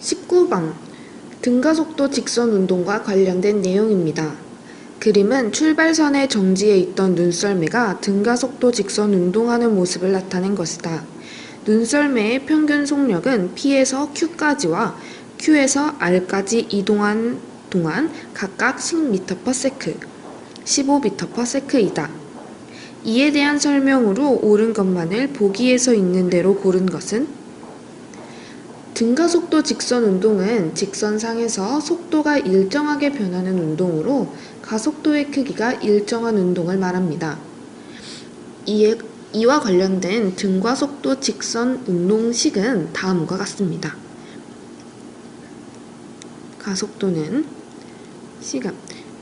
(19번) 등가속도 직선 운동과 관련된 내용입니다. 그림은 출발선의 정지에 있던 눈썰매가 등가속도 직선 운동하는 모습을 나타낸 것이다. 눈썰매의 평균 속력은 P에서 Q까지와 Q에서 R까지 이동한 동안 각각 10m/s, 15m/s이다. 이에 대한 설명으로 옳은 것만을 보기에서 있는 대로 고른 것은 등가속도 직선 운동은 직선상에서 속도가 일정하게 변하는 운동으로 가속도의 크기가 일정한 운동을 말합니다. 이와 관련된 등가속도 직선 운동식은 다음과 같습니다. 가속도는 시간,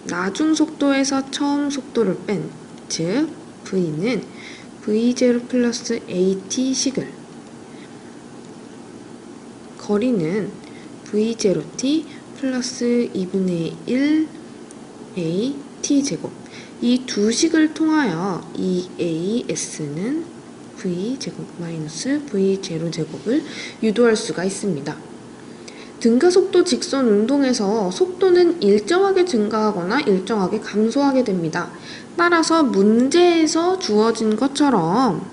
나중 속도에서 처음 속도를 뺀, 즉 V는 V0 플러스 AT식을, 거리는 V0t 플러스 2분의 1 AT제곱, 이 두 식을 통하여 이 AS는 V제곱 마이너스 V0제곱을 유도할 수가 있습니다. 등가속도 직선 운동에서 속도는 일정하게 증가하거나 일정하게 감소하게 됩니다. 따라서 문제에서 주어진 것처럼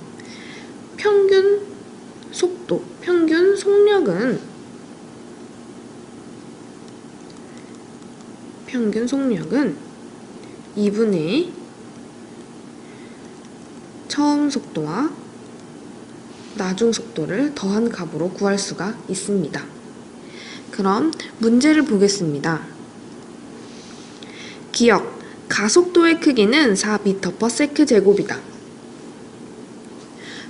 평균 속도, 평균 속력은 2분의 처음 속도와 나중 속도를 더한 값으로 구할 수가 있습니다. 그럼 문제를 보겠습니다. 기억, 가속도의 크기는 4m/s 제곱이다.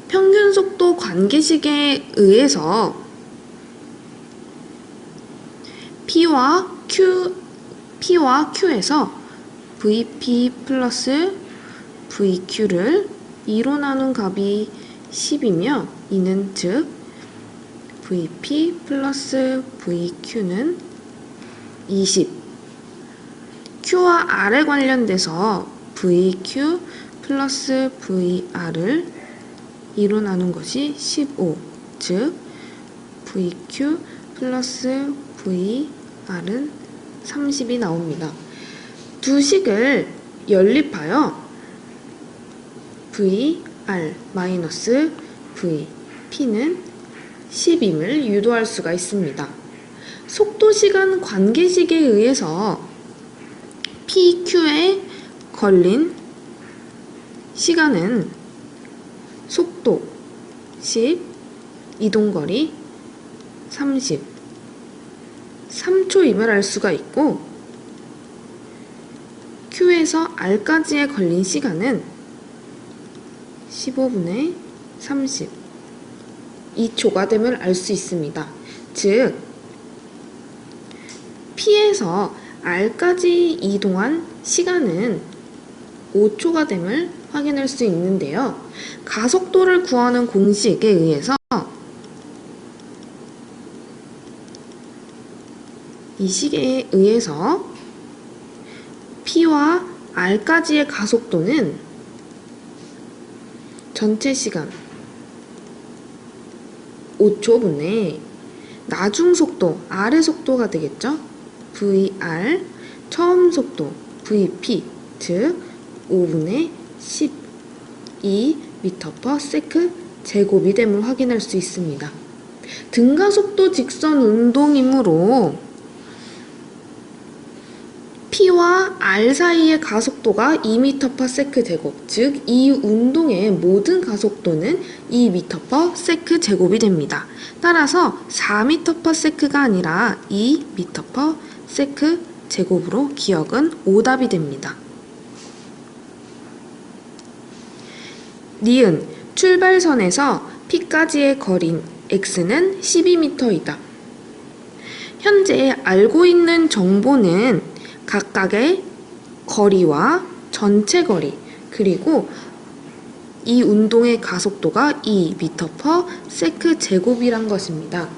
평균 속도 관계식에 의해서 P와 Q에서 VP 플러스 VQ를 2로 나눈 값이 10이며 이는 즉 VP 플러스 VQ는 20, Q와 R에 관련돼서 VQ 플러스 VR을 2로 나눈 것이 15, 즉 VQ 플러스 VR은 30이 나옵니다. 두 식을 연립하여 VR 마이너스 VP는 10임을 유도할 수가 있습니다. 속도시간 관계식에 의해서 PQ에 걸린 시간은 속도 10, 이동거리 30, 3초임을 알 수가 있고 Q에서 R까지에 걸린 시간은 15분의 30, 2초가 됨을 알 수 있습니다. 즉 P에서 R까지 이동한 시간은 5초가 됨을 확인할 수 있는데요. 가속도를 구하는 공식에 의해서 이 식에 의해서 P와 R까지의 가속도는 전체 시간 5초분의 나중 속도 R의 속도가 되겠죠? VR 처음 속도 VP 즉 5분의 12m/s 제곱이 됨을 확인할 수 있습니다. 등가속도 직선 운동이므로 P와 R 사이의 가속도가 2m/s 제곱, 즉 이 운동의 모든 가속도는 2m/s 제곱이 됩니다. 따라서 4m/s가 아니라 2m/s 제곱으로 기억은 오답이 됩니다. 니은, 출발선에서 P까지의 거리인 X는 12m이다. 현재 알고 있는 정보는 각각의 거리와 전체 거리, 그리고 이 운동의 가속도가 2m/s 제곱이란 것입니다.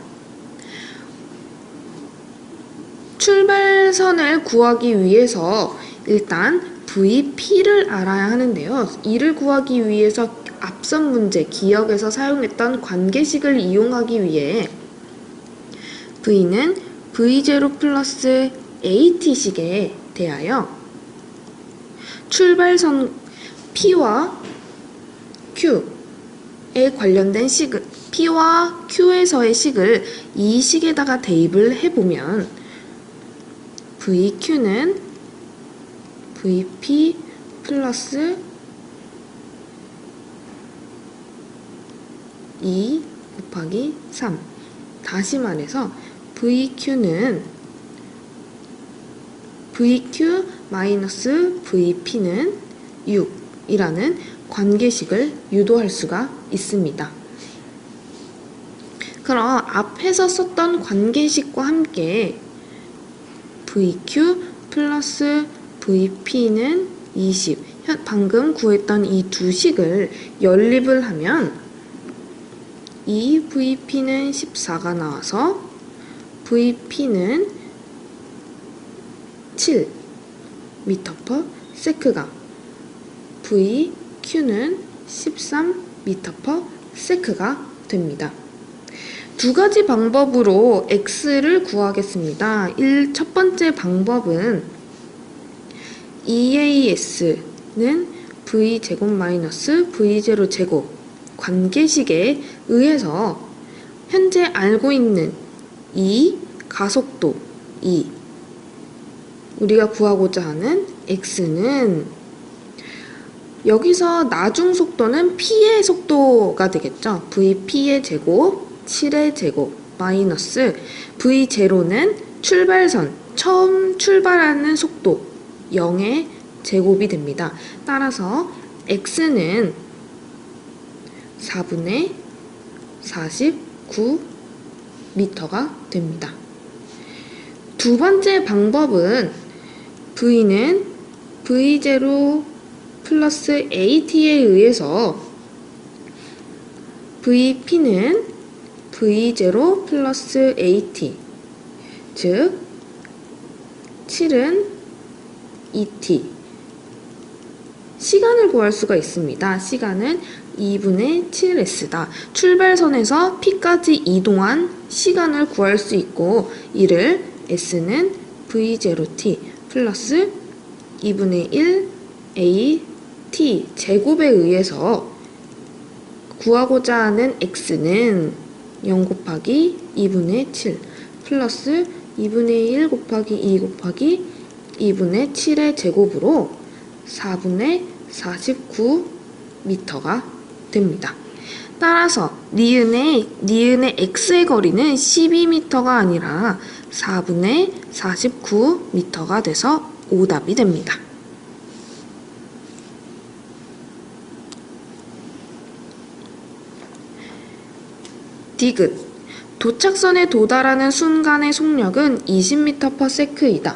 출발선을 구하기 위해서 일단 VP를 알아야 하는데요. 이를 구하기 위해서 앞선 문제 기억에서 사용했던 관계식을 이용하기 위해 V는 V0 플러스 AT식에 대하여 출발선 P와 Q에 관련된 식을 P와 Q에서의 식을 이 식에다가 대입을 해보면 VQ는 VP 플러스 2 곱하기 3. 다시 말해서 VQ는 VQ 마이너스 VP는 6이라는 관계식을 유도할 수가 있습니다. 그럼 앞에서 썼던 관계식과 함께 VQ 플러스 VP는 20. 방금 구했던 이 두 식을 연립을 하면 이 VP는 14가 나와서 VP는 7 m/s가 VQ는 13 m/s가 됩니다. 두 가지 방법으로 x를 구하겠습니다. 첫 번째 방법은 EAS는 V제곱 마이너스 V0 제곱 관계식에 의해서 현재 알고 있는 이 가속도 우리가 구하고자 하는 x는 여기서 나중 속도는 p의 속도가 되겠죠. VP의 제곱 7의 제곱 마이너스 V0는 출발선 처음 출발하는 속도 0의 제곱이 됩니다. 따라서 x는 4분의 49m가 됩니다. 두 번째 방법은 V는 V0 플러스 AT에 의해서 VP는 V0 플러스 AT 즉 7은 ET 시간을 구할 수가 있습니다. 시간은 2분의 7s다. 출발선에서 P까지 이동한 시간을 구할 수 있고 이를 S는 V0t 플러스 2분의 1 AT 제곱에 의해서 구하고자 하는 X는 0 곱하기 2분의 7 플러스 2분의 1 곱하기 2 곱하기 2분의 7의 제곱으로 4분의 49m가 됩니다. 따라서 니은의 x의 거리는 12m가 아니라 4분의 49m가 돼서 오답이 됩니다. 디귿 도착선에 도달하는 순간의 속력은 20m/s이다.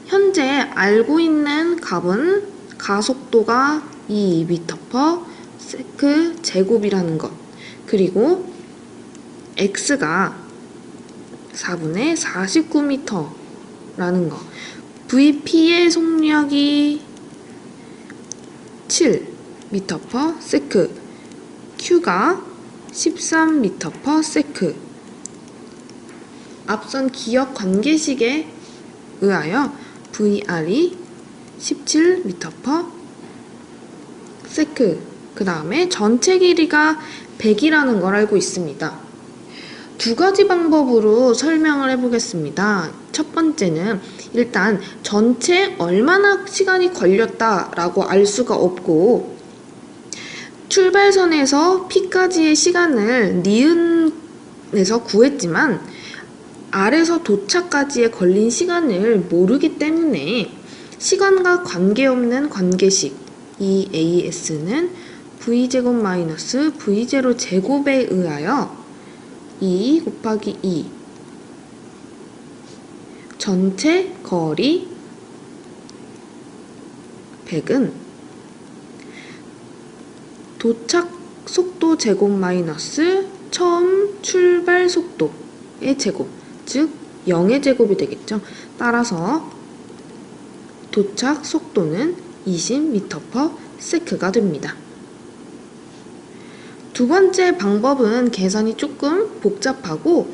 현재 알고 있는 값은 가속도가 2m/s 제곱이라는 것 그리고 x가 4분의 49m라는 것 VP의 속력이 7m/s Q가 13m/s 앞선 기억 관계식에 의하여 VR이 17m/s 그 다음에 전체 길이가 100이라는 걸 알고 있습니다. 두 가지 방법으로 설명을 해보겠습니다. 첫 번째는 일단 전체 얼마나 시간이 걸렸다라고 알 수가 없고 출발선에서 P까지의 시간을 니은에서 구했지만 R에서 도착까지에 걸린 시간을 모르기 때문에 시간과 관계없는 관계식 EAS는 V제곱 마이너스 V0 제곱에 의하여 2 곱하기 2 전체 거리 100은 도착 속도 제곱 마이너스 처음 출발 속도의 제곱 즉 0의 제곱이 되겠죠. 따라서 도착 속도는 20m/s가 됩니다. 두 번째 방법은 계산이 조금 복잡하고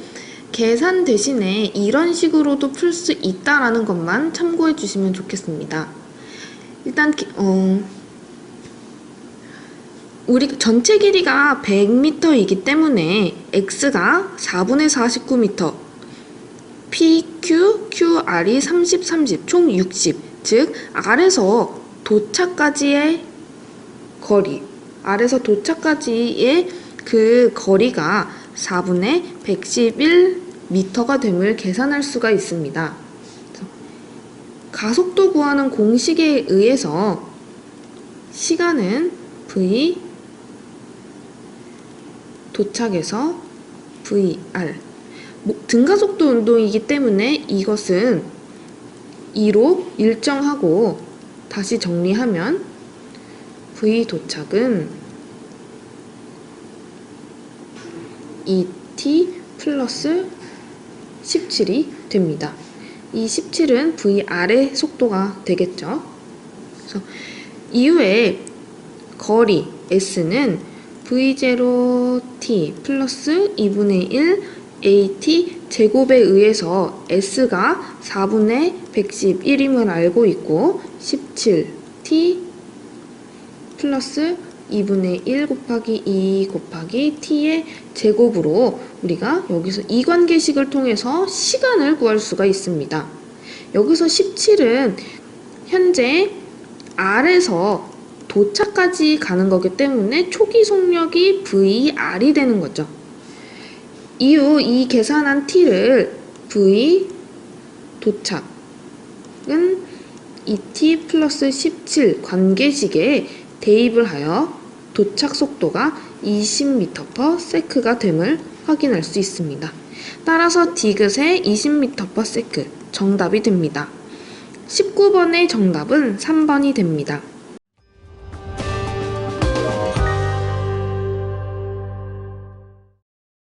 계산 대신에 이런 식으로도 풀 수 있다라는 것만 참고해 주시면 좋겠습니다. 일단 우리 전체 길이가 100m이기 때문에 x가 4분의 49m, PQ, QR이 30, 30, 총 60, 즉 R에서 도착까지의 거리, R에서 도착까지의 그 거리가 4분의 111m가 됨을 계산할 수가 있습니다. 가속도 구하는 공식에 의해서 시간은 V 도착에서 VR 등가속도 운동이기 때문에 이것은 2로 일정하고 다시 정리하면 V 도착은 2t 플러스 17이 됩니다. 이 17은 VR의 속도가 되겠죠. 그래서 이후에 거리 S는 V0t 플러스 2분의 1 AT 제곱에 의해서 S가 4분의 111임을 알고 있고 17t 플러스 2분의 1 곱하기 2 곱하기 t의 제곱으로 우리가 여기서 이관계식을 통해서 시간을 구할 수가 있습니다. 여기서 17은 현재 R에서 도착까지 가는 거기 때문에 초기 속력이 VR이 되는 거죠. 이후 이 계산한 t를 V 도착은 2t 플러스 17 관계식에 대입을 하여 도착 속도가 20m/s가 됨을 확인할 수 있습니다. 따라서 디귿의 20m/s 정답이 됩니다. 19번의 정답은 3번이 됩니다.